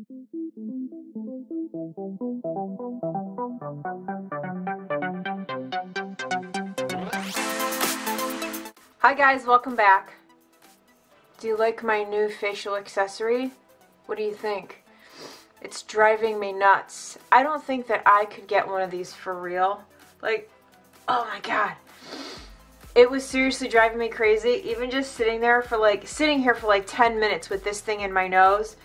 Hi guys, welcome back. Do you like my new facial accessory? What do you think? It's driving me nuts. I don't think that I could get one of these for real. Like, oh my god. It was seriously driving me crazy. Even just sitting here for like 10 minutes with this thing in my nose.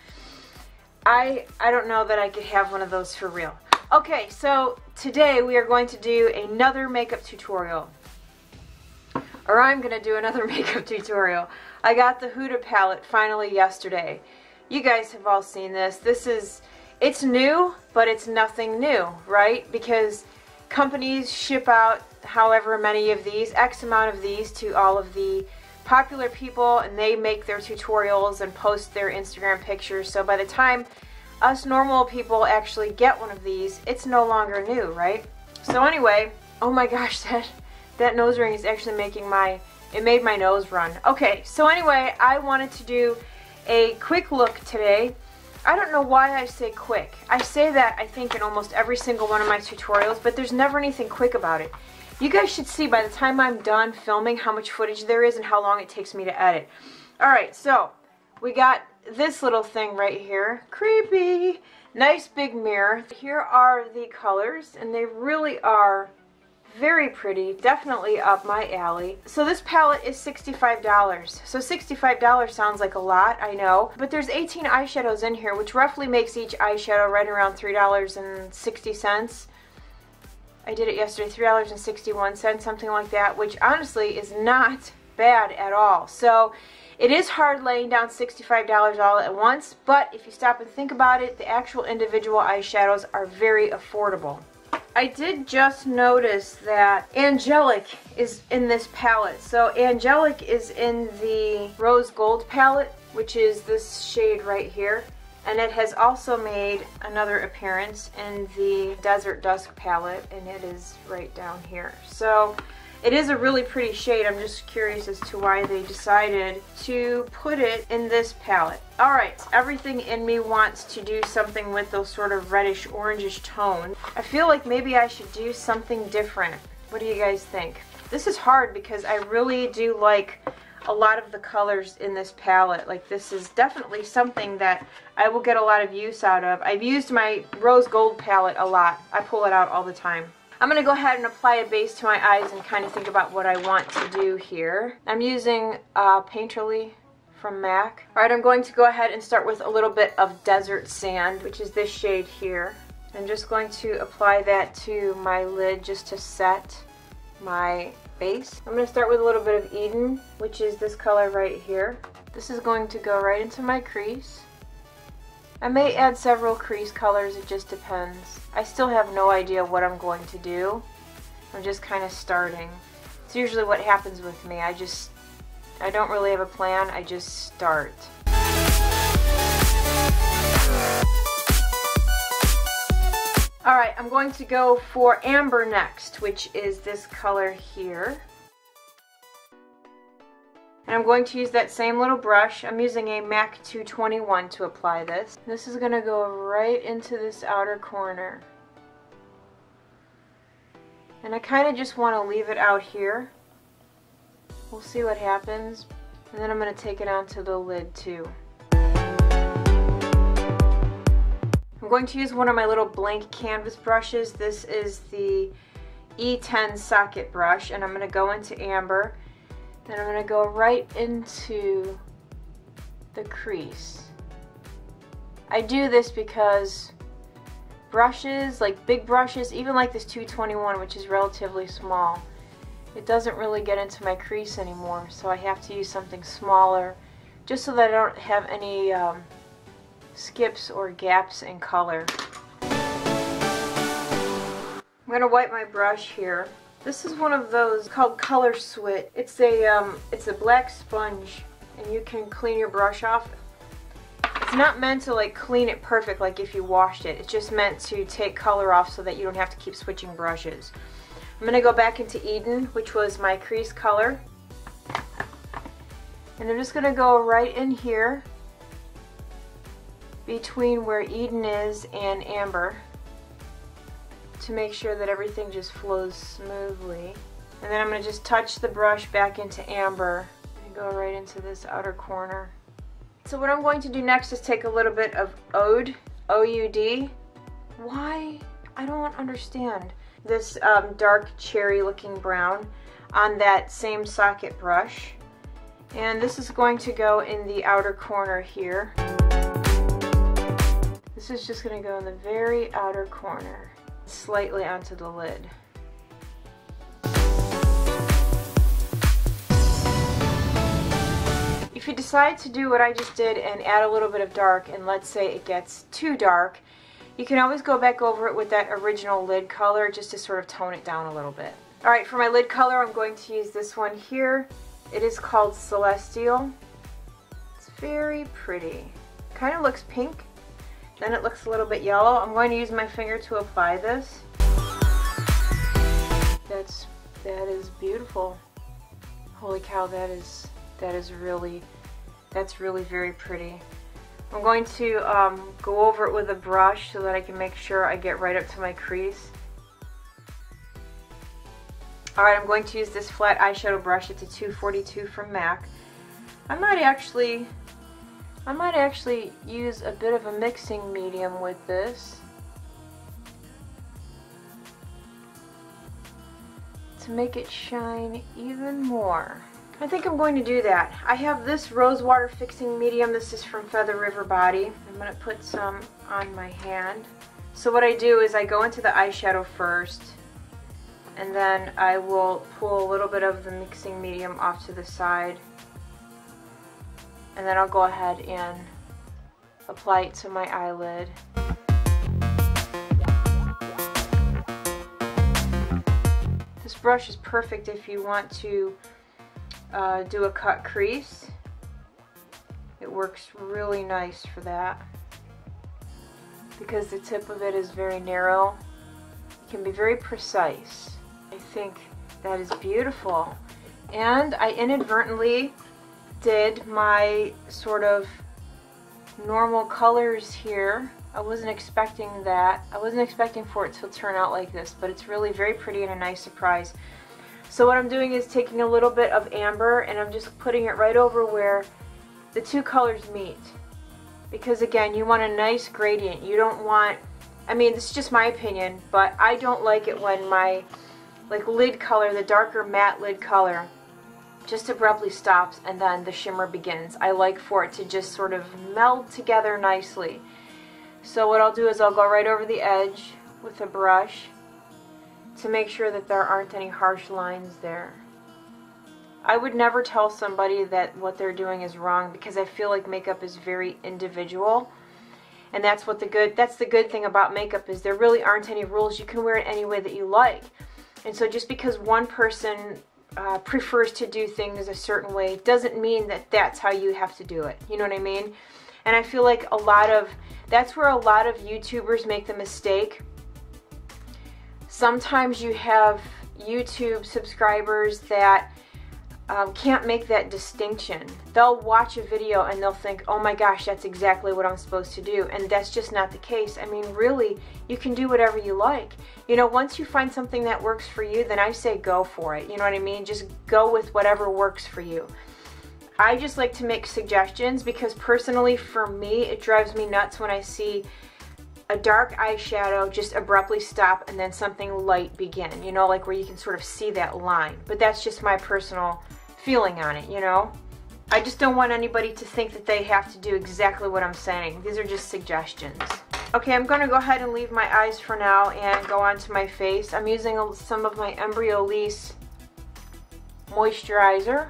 I don't know that I could have one of those for real. Okay, so today we are going to do another makeup tutorial. Or I'm going to do another makeup tutorial. I got the Huda palette finally yesterday. You guys have all seen this. It's new, but it's nothing new, right? Because companies ship out however many of these, X amount of these to all of the popular people, and they make their tutorials and post their Instagram pictures. So by the time us normal people actually get one of these, it's no longer new, right? So anyway, oh my gosh, that nose ring is actually it made my nose run. Okay, so anyway, I wanted to do a quick look today. I don't know why I say quick. I say that I think in almost every single one of my tutorials, but there's never anything quick about it. You guys should see by the time I'm done filming how much footage there is and how long it takes me to edit. Alright, so we got this little thing right here. Creepy! Nice big mirror. Here are the colors, and they really are very pretty, definitely up my alley. So this palette is $65. So $65 sounds like a lot, I know, but there's 18 eyeshadows in here, which roughly makes each eyeshadow right around $3.60. I did it yesterday, $3.61, something like that, which honestly is not bad at all. So it is hard laying down $65 all at once, but if you stop and think about it, the actual individual eyeshadows are very affordable. I did just notice that Angelic is in this palette. So Angelic is in the Rose Gold palette, which is this shade right here. And it has also made another appearance in the Desert Dusk palette, and it is right down here. So it is a really pretty shade. I'm just curious as to why they decided to put it in this palette. Alright, everything in me wants to do something with those sort of reddish orangish tones. I feel like maybe I should do something different. What do you guys think? This is hard because I really do like a lot of the colors in this palette. Like, this is definitely something that I will get a lot of use out of. I've used my Rose Gold palette a lot. I pull it out all the time. I'm going to go ahead and apply a base to my eyes and kind of think about what I want to do here. I'm using Painterly from MAC. Alright, I'm going to go ahead and start with a little bit of Desert Sand, which is this shade here. I'm just going to apply that to my lid just to set my base. I'm going to start with a little bit of Eden, which is this color right here. This is going to go right into my crease. I may add several crease colors, it just depends. I still have no idea what I'm going to do. I'm just kind of starting. It's usually what happens with me. I don't really have a plan, I just start. Alright, I'm going to go for Amber next, which is this color here. And I'm going to use that same little brush. I'm using a MAC 221 to apply this. This is going to go right into this outer corner. And I kind of just want to leave it out here. We'll see what happens. And then I'm going to take it onto the lid too. I'm going to use one of my little blank canvas brushes. This is the E10 socket brush, and I'm going to go into Amber. Then I'm going to go right into the crease. I do this because brushes, like big brushes, even like this 221, which is relatively small, it doesn't really get into my crease anymore, so I have to use something smaller just so that I don't have any skips or gaps in color. I'm going to wipe my brush here. This is one of those called Color Swit. It's a black sponge, and you can clean your brush off. It's not meant to like clean it perfect like if you washed it. It's just meant to take color off so that you don't have to keep switching brushes. I'm going to go back into Eden, which was my crease color. And I'm just going to go right in here between where Eden is and Amber to make sure that everything just flows smoothly. And then I'm going to just touch the brush back into Amber and go right into this outer corner. So what I'm going to do next is take a little bit of Oud, O-U-D. Why? I don't understand. This dark cherry looking brown on that same socket brush. And this is going to go in the outer corner here. This is just going to go in the very outer corner, slightly onto the lid. If you decide to do what I just did and add a little bit of dark, and let's say it gets too dark, you can always go back over it with that original lid color just to sort of tone it down a little bit. Alright, for my lid color I'm going to use this one here. It is called Celestial. It's very pretty. Kind of looks pink, then it looks a little bit yellow. I'm going to use my finger to apply this. That is beautiful. Holy cow, that's really very pretty. I'm going to go over it with a brush so that I can make sure I get right up to my crease. Alright, I'm going to use this flat eyeshadow brush. It's a 242 from MAC. I might actually use a bit of a mixing medium with this to make it shine even more. I think I'm going to do that. I have this Rosewater Fixing Medium. This is from Feather River Body. I'm going to put some on my hand. So what I do is I go into the eyeshadow first, and then I will pull a little bit of the mixing medium off to the side, and then I'll go ahead and apply it to my eyelid. This brush is perfect if you want to do a cut crease. It works really nice for that because the tip of it is very narrow. It can be very precise. I think that is beautiful. And I inadvertently did my sort of normal colors here. I wasn't expecting that. I wasn't expecting for it to turn out like this, but it's really very pretty and a nice surprise. So what I'm doing is taking a little bit of amber and I'm just putting it right over where the two colors meet. Because again, you want a nice gradient. You don't want, I mean, this is just my opinion, but I don't like it when my lid color, the darker matte lid color, just abruptly stops and then the shimmer begins. I like for it to just sort of meld together nicely. So what I'll do is I'll go right over the edge with a brush to make sure that there aren't any harsh lines there. I would never tell somebody that what they're doing is wrong because I feel like makeup is very individual, and that's the good thing about makeup is there really aren't any rules. You can wear it any way that you like. And so just because one person prefers to do things a certain way doesn't mean that that's how you have to do it. You know what I mean? And I feel like that's where a lot of YouTubers make the mistake. Sometimes you have YouTube subscribers that can't make that distinction. They'll watch a video and they'll think, oh my gosh, that's exactly what I'm supposed to do. And that's just not the case. I mean, really, you can do whatever you like. You know, once you find something that works for you, then I say go for it. You know what I mean? Just go with whatever works for you. I just like to make suggestions because personally, for me, it drives me nuts when I see a dark eyeshadow just abruptly stop and then something light begin, you know, like where you can sort of see that line. But that's just my personal feeling on it, you know. I just don't want anybody to think that they have to do exactly what I'm saying. These are just suggestions. Okay, I'm going to go ahead and leave my eyes for now and go on to my face. I'm using some of my Embryolisse moisturizer.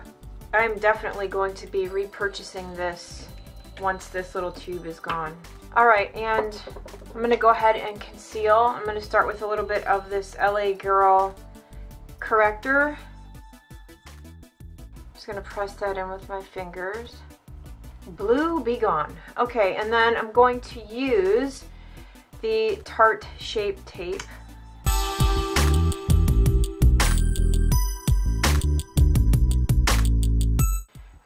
I'm definitely going to be repurchasing this once this little tube is gone. Alright, and I'm going to go ahead and conceal. I'm going to start with a little bit of this LA Girl corrector. Just going to press that in with my fingers. Blue, be gone. Okay, and then I'm going to use the Tarte Shape Tape.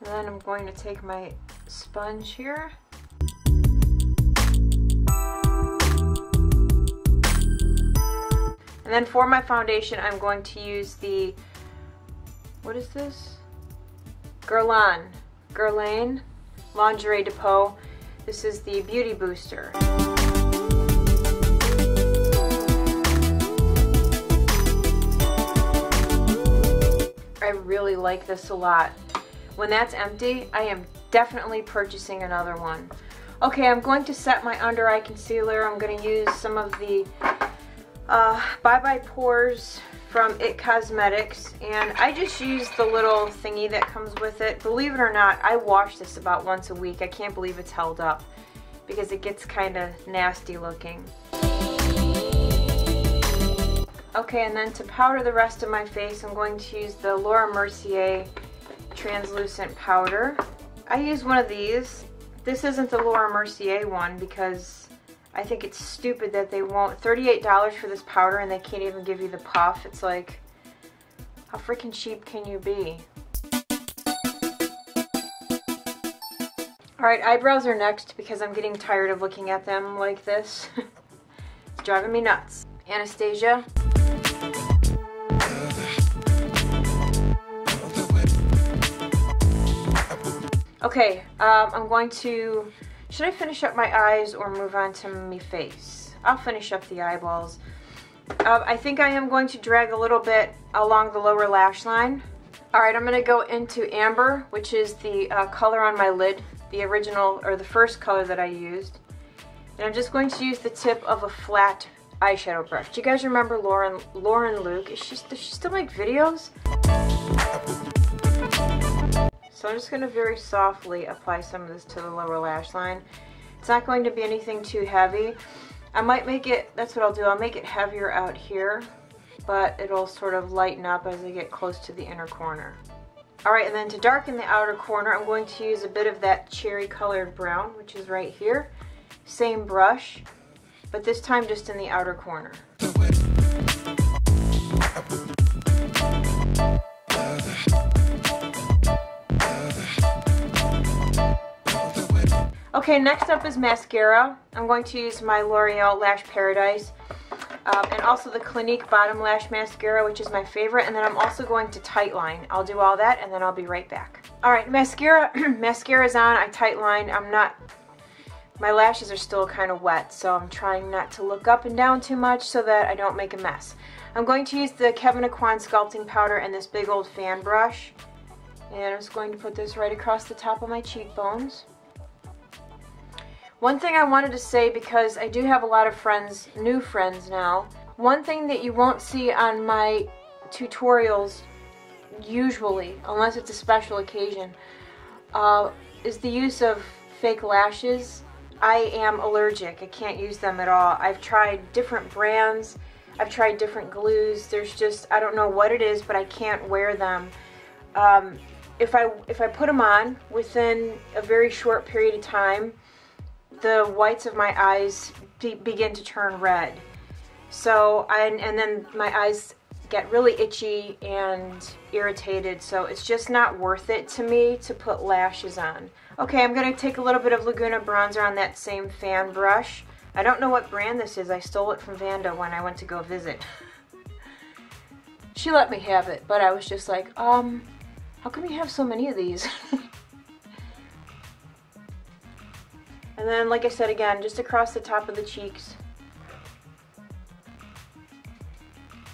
And then I'm going to take my sponge here. And then for my foundation, I'm going to use the, what is this? Guerlain Lingerie Depot. This is the Beauty Booster. I really like this a lot. When that's empty, I am definitely purchasing another one. Okay, I'm going to set my under eye concealer. I'm going to use some of the Bye Bye Pores from IT Cosmetics, and I just used the little thingy that comes with it. Believe it or not, I wash this about once a week. I can't believe it's held up because it gets kind of nasty looking. Okay, and then to powder the rest of my face, I'm going to use the Laura Mercier translucent powder. I use one of these. This isn't the Laura Mercier one because I think it's stupid that they won't. $38 for this powder and they can't even give you the puff. It's like, how freaking cheap can you be? Alright, eyebrows are next because I'm getting tired of looking at them like this. It's driving me nuts. Anastasia. Okay, I'm going to, should I finish up my eyes or move on to my face? I'll finish up the eyeballs. I think I am going to drag a little bit along the lower lash line. Alright, I'm going to go into Amber, which is the color on my lid, the original, or the first color that I used. And I'm just going to use the tip of a flat eyeshadow brush. Do you guys remember Lauren Luke? Does she still make videos? So I'm just going to very softly apply some of this to the lower lash line. It's not going to be anything too heavy. I might make it, that's what I'll do, I'll make it heavier out here, but it'll sort of lighten up as I get close to the inner corner. Alright, and then to darken the outer corner, I'm going to use a bit of that cherry colored brown, which is right here. Same brush, but this time just in the outer corner. Okay, next up is mascara. I'm going to use my L'Oreal Lash Paradise and also the Clinique Bottom Lash Mascara, which is my favorite, and then I'm also going to tightline. I'll do all that and then I'll be right back. Alright, mascara's on. I tightline. My lashes are still kind of wet, so I'm trying not to look up and down too much so that I don't make a mess. I'm going to use the Kevyn Aucoin sculpting powder and this big old fan brush, and I'm just going to put this right across the top of my cheekbones. One thing I wanted to say, because I do have a lot of friends, new friends now, one thing that you won't see on my tutorials usually, unless it's a special occasion, is the use of fake lashes. I am allergic. I can't use them at all. I've tried different brands. I've tried different glues. There's just, I don't know what it is, but I can't wear them. If I put them on within a very short period of time, the whites of my eyes begin to turn red. So, and then my eyes get really itchy and irritated, so it's just not worth it to me to put lashes on. Okay, I'm going to take a little bit of Laguna bronzer on that same fan brush. I don't know what brand this is. I stole it from Vanda when I went to go visit. She let me have it, but I was just like, how come you have so many of these? And then, like I said again, just across the top of the cheeks.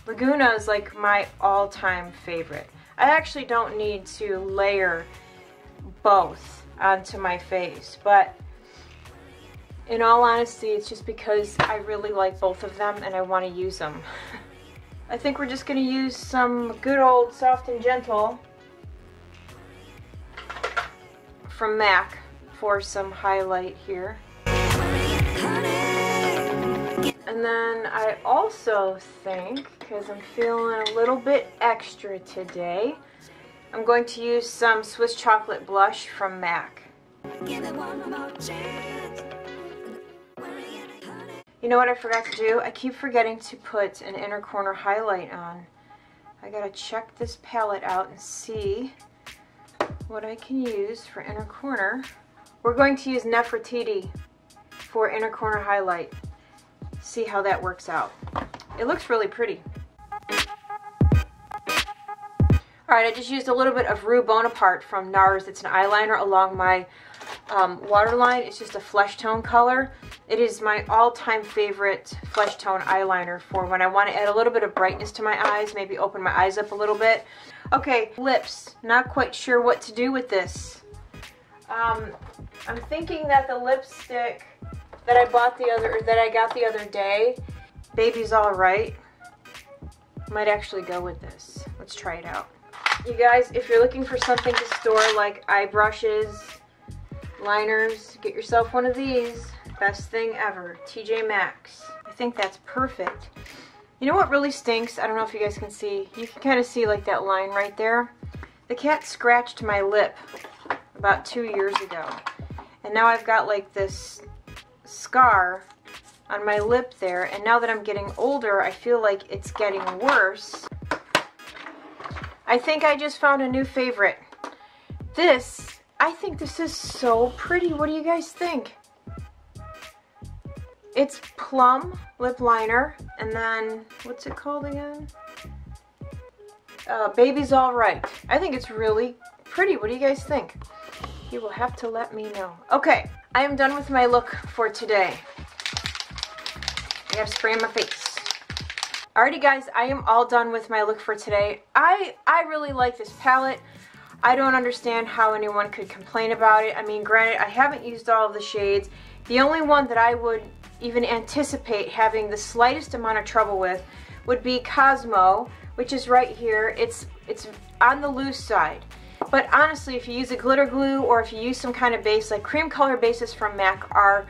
Laguna is like my all-time favorite. I actually don't need to layer both onto my face, but in all honesty, it's just because I really like both of them and I want to use them. I think we're just going to use some good old Soft and Gentle from MAC for some highlight here. And then I also think, because I'm feeling a little bit extra today, I'm going to use some Swiss Chocolate Blush from MAC. You know what I forgot to do? I keep forgetting to put an inner corner highlight on. I gotta check this palette out and see what I can use for inner corner. We're going to use Nefertiti for inner corner highlight. See how that works out. It looks really pretty. Alright, I just used a little bit of Rue Bonaparte from NARS. It's an eyeliner along my waterline. It's just a flesh tone color. It is my all-time favorite flesh tone eyeliner for when I want to add a little bit of brightness to my eyes, maybe open my eyes up a little bit. Okay, lips. Not quite sure what to do with this. I'm thinking that the lipstick that I got the other day, Baby's Alright, might actually go with this. Let's try it out. You guys, if you're looking for something to store like eye brushes, liners, get yourself one of these. Best thing ever. TJ Maxx. I think that's perfect. You know what really stinks? I don't know if you guys can see. You can kind of see like that line right there. The cat scratched my lip about 2 years ago. And now I've got like this scar on my lip there. And now that I'm getting older, I feel like it's getting worse. I think I just found a new favorite. This, I think this is so pretty. What do you guys think? It's Plum lip liner, and then, what's it called again? Baby's Alright. I think it's really pretty. What do you guys think? You will have to let me know. Okay, I am done with my look for today. I have spray on my face. Alrighty guys, I am all done with my look for today. I really like this palette. I don't understand how anyone could complain about it. I mean, granted, I haven't used all of the shades. The only one that I would even anticipate having the slightest amount of trouble with would be Cosmo, which is right here. It's on the loose side. But honestly, if you use a glitter glue or if you use some kind of base, like cream color bases from MAC are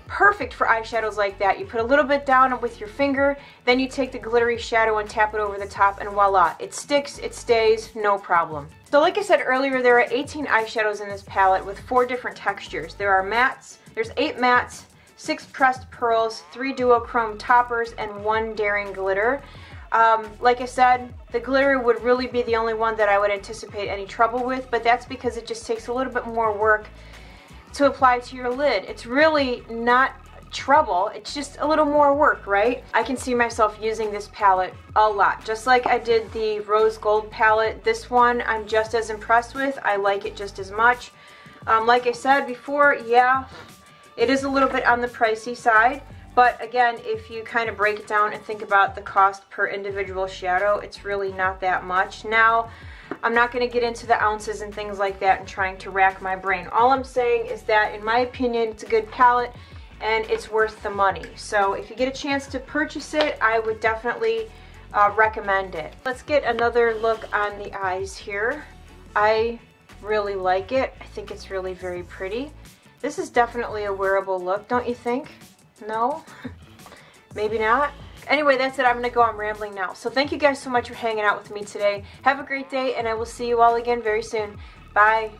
perfect for eyeshadows like that. You put a little bit down with your finger, then you take the glittery shadow and tap it over the top, and voila. It sticks, it stays, no problem. So like I said earlier, there are 18 eyeshadows in this palette with 4 different textures. There are mattes, there's 8 mattes, 6 pressed pearls, 3 duochrome toppers, and 1 daring glitter. Like I said, the glitter would really be the only one that I would anticipate any trouble with, but that's because it just takes a little bit more work to apply to your lid. It's really not trouble, it's just a little more work, right? I can see myself using this palette a lot. Just like I did the rose gold palette, this one I'm just as impressed with. I like it just as much. Like I said before, yeah, it is a little bit on the pricey side, but again, if you kind of break it down and think about the cost per individual shadow, it's really not that much. Now, I'm not going to get into the ounces and things like that and trying to rack my brain. All I'm saying is that, in my opinion, it's a good palette and it's worth the money. So if you get a chance to purchase it, I would definitely recommend it. Let's get another look on the eyes here. I really like it. I think it's really very pretty. This is definitely a wearable look, don't you think? No? Maybe not? Anyway, that's it. I'm going to go. I'm rambling now. So thank you guys so much for hanging out with me today. Have a great day, and I will see you all again very soon. Bye.